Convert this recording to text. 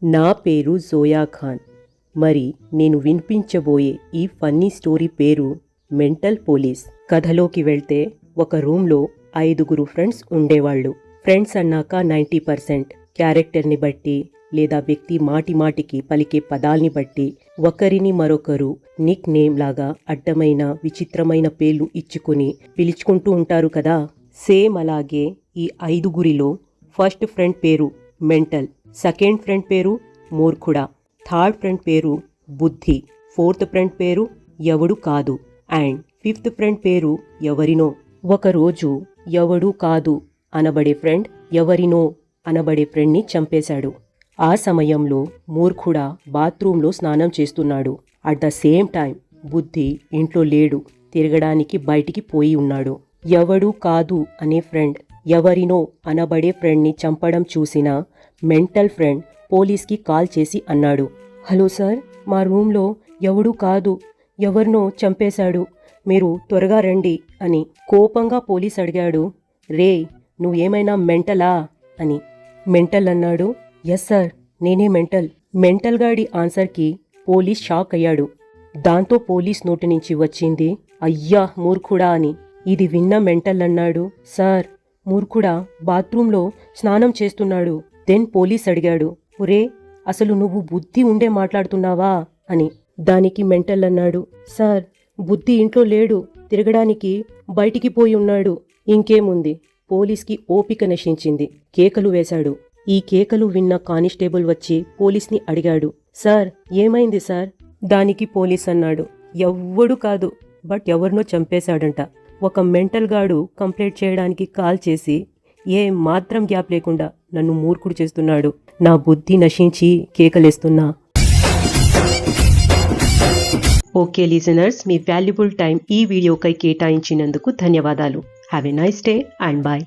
నా పేరు జోయా ఖాన్. మరి నేను వినిపించబోయే ఈ ఫన్నీ స్టోరీ పేరు మెంటల్ పోలీస్. కథలోకి వెళ్తే, ఒక రూమ్లో 5 ఫ్రెండ్స్ ఉండేవాళ్ళు. ఫ్రెండ్స్ అన్నాక 90% క్యారెక్టర్ని బట్టి లేదా వ్యక్తి మాటిమాటికి పలికే పదాల్ని బట్టి ఒకరిని మరొకరు నిక్ నేమ్ లాగా అడ్డమైన విచిత్రమైన పేర్లు ఇచ్చుకుని పిలుచుకుంటూ ఉంటారు కదా. సేమ్ అలాగే ఈ 5 ఫస్ట్ ఫ్రెండ్ పేరు మెంటల్, సెకండ్ ఫ్రెండ్ పేరు మూర్ఖుడా, థర్డ్ ఫ్రెండ్ పేరు బుద్ధి, ఫోర్త్ ఫ్రెండ్ పేరు ఎవడు కాదు అండ్ ఫిఫ్త్ ఫ్రెండ్ పేరు ఎవరినో. ఒకరోజు ఎవడు కాదు అనబడే ఫ్రెండ్ ఎవరినో అనబడే ఫ్రెండ్ని చంపేశాడు. ఆ సమయంలో మూర్ఖుడా బాత్రూంలో స్నానం చేస్తున్నాడు. అట్ ద సేమ్ టైం బుద్ధి ఇంట్లో లేడు, తిరగడానికి బయటికి పోయి ఉన్నాడు. ఎవడు కాదు అనే ఫ్రెండ్ ఎవరినో అనబడే ఫ్రెండ్ని చంపడం చూసిన మెంటల్ ఫ్రెండ్ పోలీస్కి కాల్ చేసి అన్నాడు, హలో సార్, మా రూమ్లో ఎవడు కాదు ఎవరినో చంపేశాడు, మీరు త్వరగా రండి అని. కోపంగా పోలీస్ అడిగాడు, రే నువ్వేమైనా మెంటలా అని. మెంటల్ అన్నాడు, ఎస్ సార్, నేనే మెంటల్. మెంటల్ గాడి ఆన్సర్కి పోలీస్ షాక్ అయ్యాడు. దాంతో పోలీస్ నోటి నుంచి వచ్చింది, అయ్యా మూర్ఖుడా అని. ఇది విన్న మెంటల్ అన్నాడు, సార్ మూర్ఖుడా బాత్రూంలో స్నానం చేస్తున్నాడు. దెన్ పోలీస్ అడిగాడు, ఒరే అసలు నువ్వు బుద్ధి ఉండే మాట్లాడుతున్నావా అని. దానికి మెంటల్ అన్నాడు, సార్ బుద్ధి ఇంట్లో లేడు, తిరగడానికి బయటికి పోయి ఉన్నాడు. ఇంకేముంది, పోలీస్కి ఓపిక నశించింది. కేకలు వేశాడు. ఈ కేకలు విన్న కానిస్టేబుల్ వచ్చి పోలీస్ని అడిగాడు, సార్ ఏమైంది సార్? దానికి పోలీస్ అన్నాడు, ఎవ్వడు కాదు బట్ ఎవరినో చంపేశాడంట. ఒక మెంటల్ గాడు కంప్లైంట్ చేయడానికి కాల్ చేసి ఏ మాత్రం గ్యాప్ లేకుండా నన్ను మూర్ఖుడు చేస్తున్నాడు. నా బుద్ధి నశించి కేకలేస్తున్నా. ఓకే లిజనర్స్, మీ వాల్యుబుల్ టైం ఈ వీడియోకై కేటాయించినందుకు ధన్యవాదాలు. Have a nice day and bye.